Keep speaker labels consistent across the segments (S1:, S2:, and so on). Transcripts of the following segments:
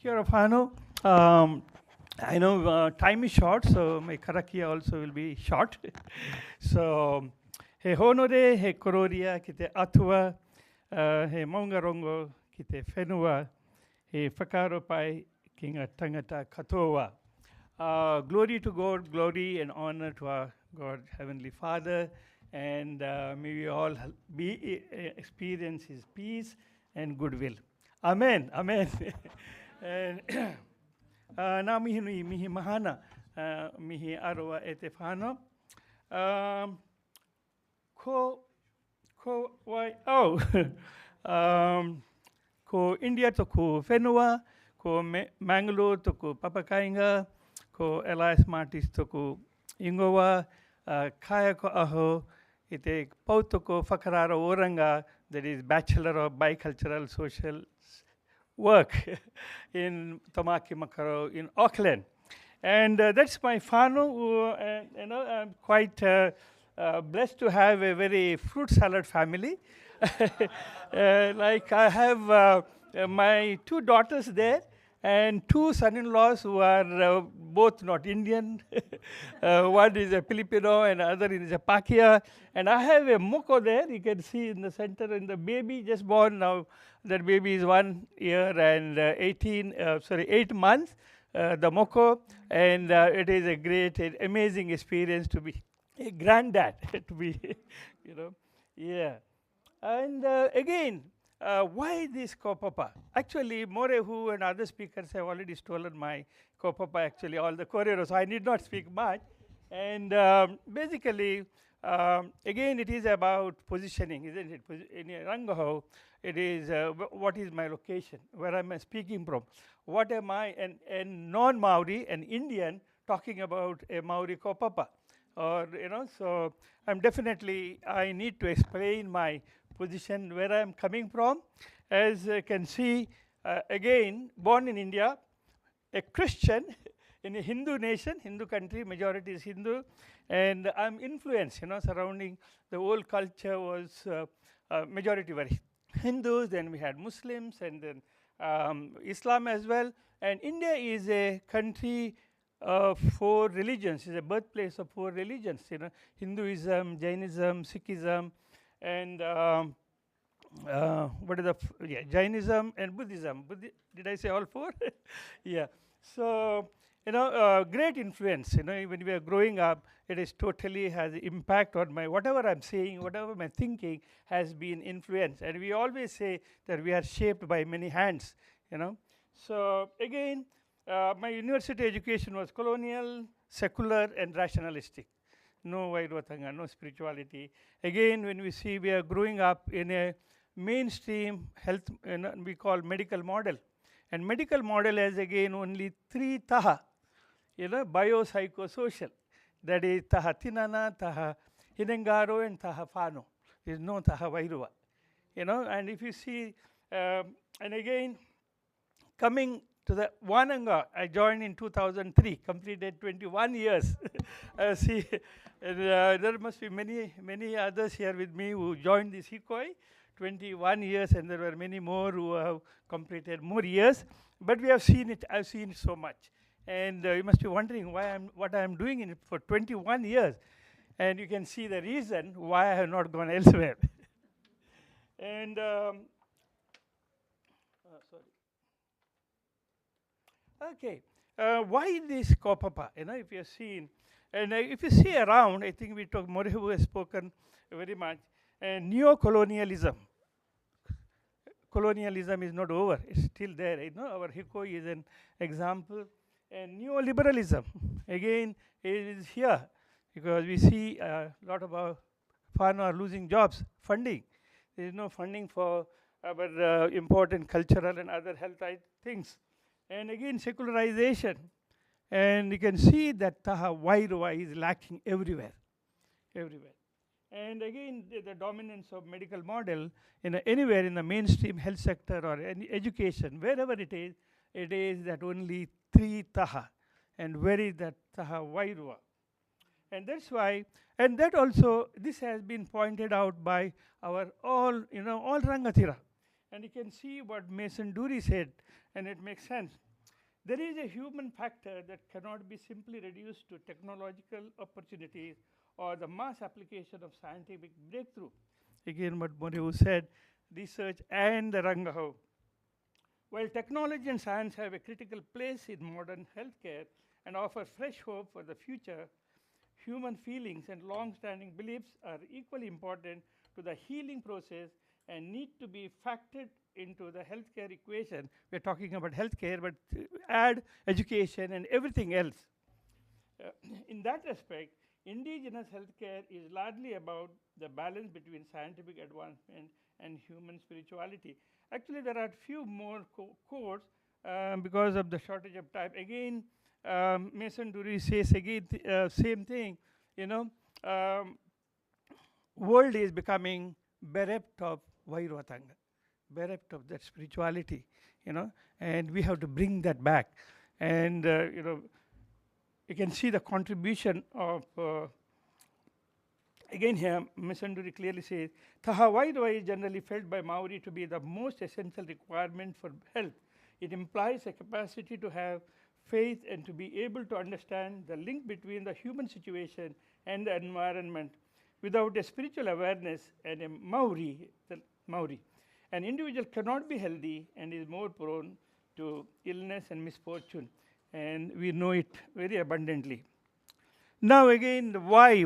S1: Kia ora whanau. I know time is short, so my karakia also will be short. So, he honore, he kororia, ki te atua, he maungarongo, ki te whenua, he whakaro pai, ki ngā tangata katoa. Glory to God, glory and honor to our God, Heavenly Father, and may we all experience His peace and goodwill. Amen, amen. And nā mihi mahana, mihi aroa e te whānau. Ko wai au. Ko India toko whenua, ko Mangalore toko Papakainga, ko Elias Martis toko Ingoa, kaya ko aho, I te pau toko whakararo oranga, that is Bachelor of Bicultural Social Work in Tamaki Makaro in Auckland. And that's my whānau. I'm quite blessed to have a very fruit salad family. Like I have my two daughters there and two son-in-laws who are both not Indian. One is a Filipino and other is a Pakia. And I have a moko there, you can see in the center, and the baby just born now. That baby is 1 year and 8 months, the moko. And it is a great, amazing experience to be a granddad, to be, yeah. And again, why this kopapa? Actually, Morehu and other speakers have already stolen my kopapa, actually, all the Koreros, so I need not speak much. And basically, again, it is about positioning, isn't it? In Rangaho, it is what is my location, where am I speaking from? What am I, and non-Maori, an Indian, talking about a Maori kopapa? Or, so I'm definitely, I need to explain my position, where I'm coming from. As you can see, again, born in India, a Christian in a Hindu nation, Hindu country, majority is Hindu, and I'm influenced, surrounding the whole culture was majority were Hindus, then we had Muslims, and then Islam as well. And India is a country of 4 religions, is a birthplace of 4 religions, Hinduism, Jainism, Sikhism, and what is the Jainism and Buddhism. Did I say all 4? Yeah. So great influence. When we are growing up, it is totally has impact on my whatever I'm saying, whatever my thinking has been influenced. And we always say that we are shaped by many hands. So again, my university education was colonial, secular, and rationalistic. No Wairuatanga, no spirituality. Again, when we see we are growing up in a mainstream health, we call medical model. And medical model has again only 3 taha, biopsychosocial. That is taha tinana, taha hinengaro, and taha whānau. There is no taha wairua. And if you see, and again, coming to the Wananga, I joined in 2003, completed 21 years. See, there must be many others here with me who joined this Hikoi, 21 years, and there were many more who have completed more years. But we have seen it, I've seen it so much. And you must be wondering what I am doing in it for 21 years. And you can see the reason why I have not gone elsewhere. And, okay, why this kopapa? If you have seen, and if you see around, I think we talk, Morehu has spoken very much, and neo-colonialism. Colonialism is not over, it's still there. Our Hikoi is an example. And neoliberalism, again, is here, because we see a lot of our whānau are losing jobs, funding. There is no funding for our important cultural and other health things. And again, secularization. And you can see that taha wairua is lacking everywhere, everywhere. And again, the dominance of medical model anywhere in the mainstream health sector or any education, wherever it is that only 3 taha, and where is that taha wairua? And that's why, and that also, this has been pointed out by our all Rangatira. And you can see what Mason Dury said, and it makes sense. There is a human factor that cannot be simply reduced to technological opportunities or the mass application of scientific breakthrough. Again, what Moriu said, research and the Rangaho. While technology and science have a critical place in modern healthcare and offer fresh hope for the future, human feelings and long-standing beliefs are equally important to the healing process and need to be factored into the healthcare equation. We're talking about healthcare, but add education and everything else. In that respect, indigenous healthcare is largely about the balance between scientific advancement and human spirituality. Actually, there are few more quotes because of the shortage of time. Again, Mason Dury says again same thing. You know, world is becoming bereft of Wairuatanga, bereft of that spirituality. You know, and we have to bring that back. And you know, you can see the contribution of. Again here, Misanduri clearly says, Tahawairua is generally felt by Maori to be the most essential requirement for health. It implies a capacity to have faith and to be able to understand the link between the human situation and the environment. Without a spiritual awareness and a Maori, an individual cannot be healthy and is more prone to illness and misfortune. And we know it very abundantly. Now again, why?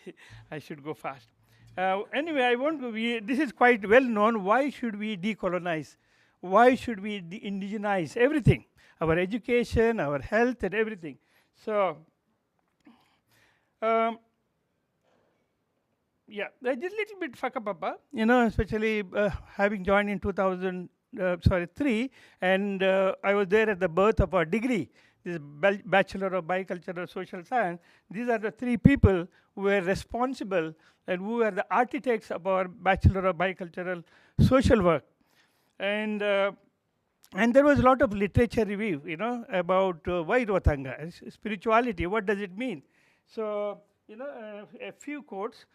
S1: Okay, I should go fast. Anyway, I want to. This is quite well known. Why should we decolonize? Why should we indigenize everything? Our education, our health, and everything. So, yeah, I did a little bit whakapapa, you know, especially having joined in 2003, and I was there at the birth of our degree. This Bachelor of Bicultural Social Science. These are the three people who were responsible and who were the architects of our Bachelor of Bicultural Social Work. And there was a lot of literature review, you know, about Wairuatanga, spirituality. What does it mean? So, you know, a few quotes.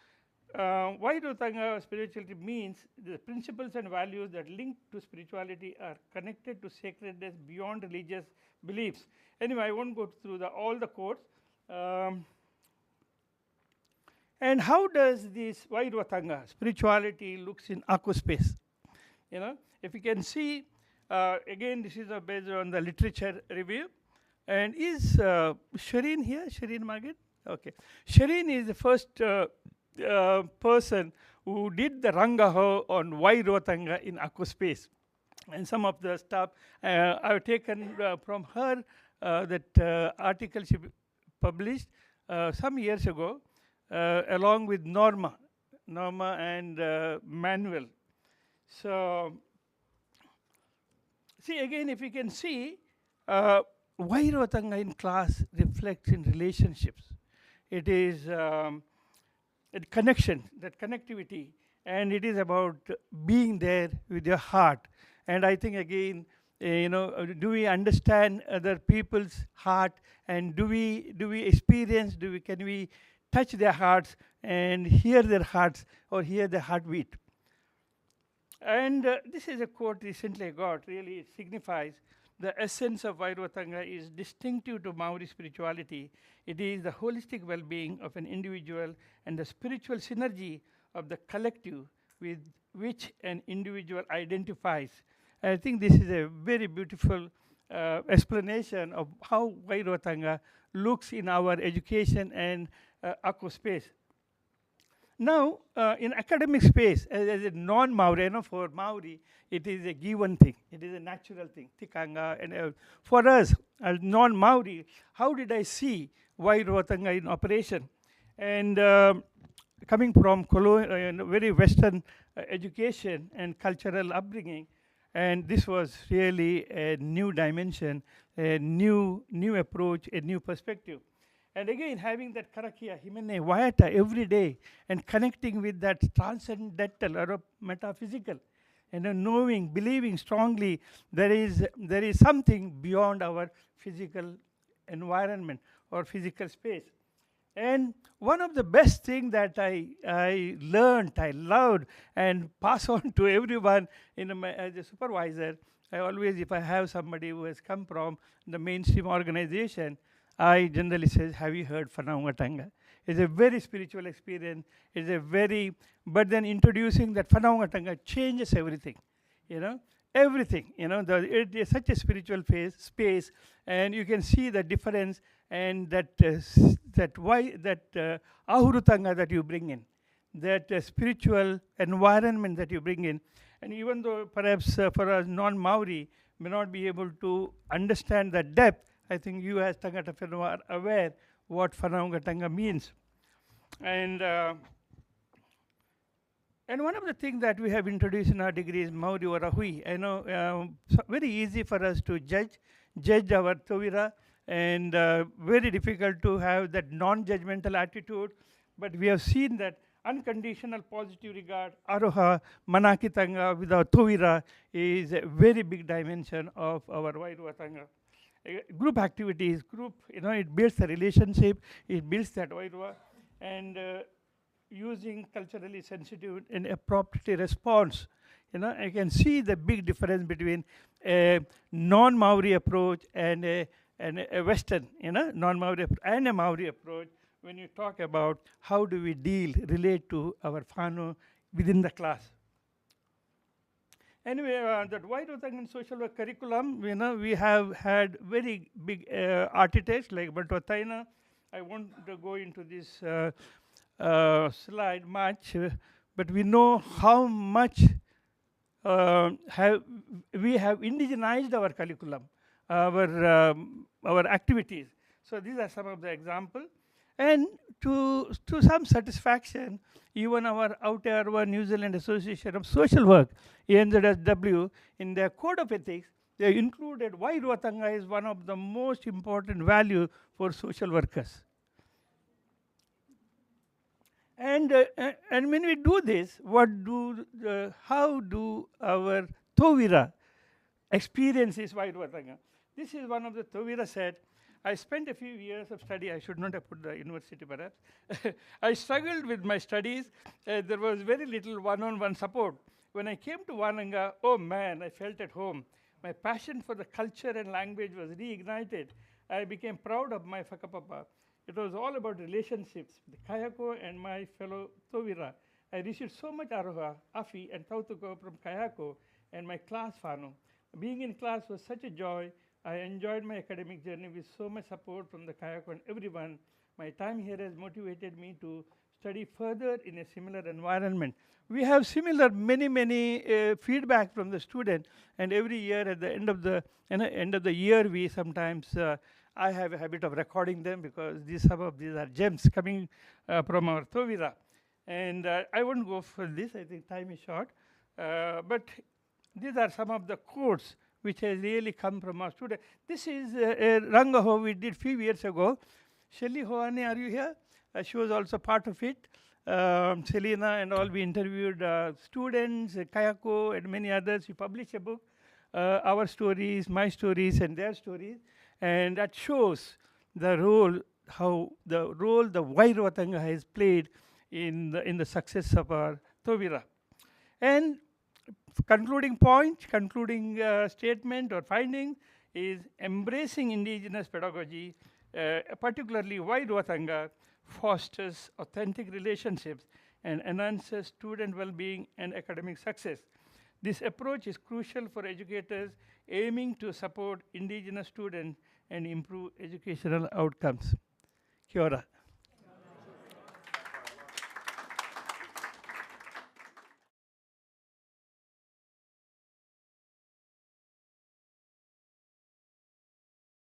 S1: Wairuatanga spirituality means the principles and values that link to spirituality are connected to sacredness beyond religious beliefs. Anyway, I won't go through all the quotes. And how does this Wairuatanga spirituality looks in Aku space? You know, if you can see, again, this is based on the literature review. And is Shireen here? Shireen Magid? Okay. Shireen is the first person who did the Rangaho on Wairuatanga in Aku space. And some of the stuff I've taken from her, that article she published some years ago, along with Norma and Manuel. So, see again, if you can see, Wairuatanga in class reflects in relationships. It is connection, that connectivity, and it is about being there with your heart. And I think again, you know, do we understand other people's heart, and do we experience, can we touch their hearts and hear their hearts or hear their heartbeat? And this is a quote recently I got. Really, it signifies the essence of Wairuatanga is distinctive to Maori spirituality. It is the holistic well-being of an individual and the spiritual synergy of the collective with which an individual identifies. I think this is a very beautiful explanation of how Wairuatanga looks in our education and Aku space. Now, in academic space, as a non-Maori, you know, for Maori, it is a given thing. It is a natural thing, tikanga. And for us, as non-Maori, how did I see Wairuatanga in operation? And coming from very Western education and cultural upbringing, and this was really a new dimension, a new approach, a new perspective. And again, having that karakia, himene, vayata every day, and connecting with that transcendental or metaphysical, and knowing, believing strongly there is something beyond our physical environment or physical space. And one of the best things that I learned, I loved, and pass on to everyone as a supervisor, I always, if I have somebody who has come from the mainstream organization, I generally say, have you heard Wairuatanga? It's a very spiritual experience. It's a very, but then introducing that Wairuatanga changes everything, you know, everything, you know, it is such a spiritual space, and you can see the difference, and that, ahurutanga that you bring in, that spiritual environment that you bring in. And even though perhaps for us non-Maori may not be able to understand the depth, I think you as Tangata Whenua are aware what Whanaungatanga means. And one of the things that we have introduced in our degree is Maori or Ahui. I know very easy for us to judge our Tawira, and very difficult to have that non-judgmental attitude. But we have seen that unconditional positive regard, aroha, manakitanga with our Tawira is a very big dimension of our Wairuatanga. Group activities, it builds the relationship, it builds that Wairua, and using culturally sensitive and appropriate response. I can see the big difference between a non-Maori approach and a Western, non-Maori and a Maori approach, when you talk about how do we relate to our whānau within the class. Anyway, that Wairuatanga social work curriculum, we have had very big architects like Wairuatanga. I won't go into this slide much, but we know how much we have indigenized our curriculum, our activities. So these are some of the examples. And to some satisfaction, even our Aotearoa New Zealand Association of Social Work, ANZSW, in their code of ethics, they included Wairuatanga is one of the most important value for social workers. And when we do this, how do our Tawira experiences Wairuatanga? This is one of the Tawira said. I spent a few years of study. I should not have put the university, perhaps. I struggled with my studies. There was very little one-on-one support. When I came to Wananga, oh man, I felt at home. My passion for the culture and language was reignited. I became proud of my whakapapa. It was all about relationships with Kayako and my fellow Tawira. I received so much aroha, afi, and tautuko from Kayako and my class whānau. Being in class was such a joy. I enjoyed my academic journey with so much support from the Kayako and everyone. My time here has motivated me to study further in a similar environment. We have similar many feedback from the student, and every year at the end of the year, we sometimes I have a habit of recording them, because some of these are gems coming from our Tawira. And I won't go for this, I think time is short. But these are some of the quotes which has really come from our students. This is a rangaho we did few years ago. Shelly Hoane, are you here? She was also part of it. Selena and all, we interviewed students, Kayako and many others. We published a book, our stories, my stories and their stories. And that shows the role the Wairuatanga has played in the success of our Tawira. And concluding statement or finding is embracing indigenous pedagogy, particularly Wairuatanga, fosters authentic relationships and enhances student well-being and academic success. This approach is crucial for educators aiming to support indigenous students and improve educational outcomes. Kia ora.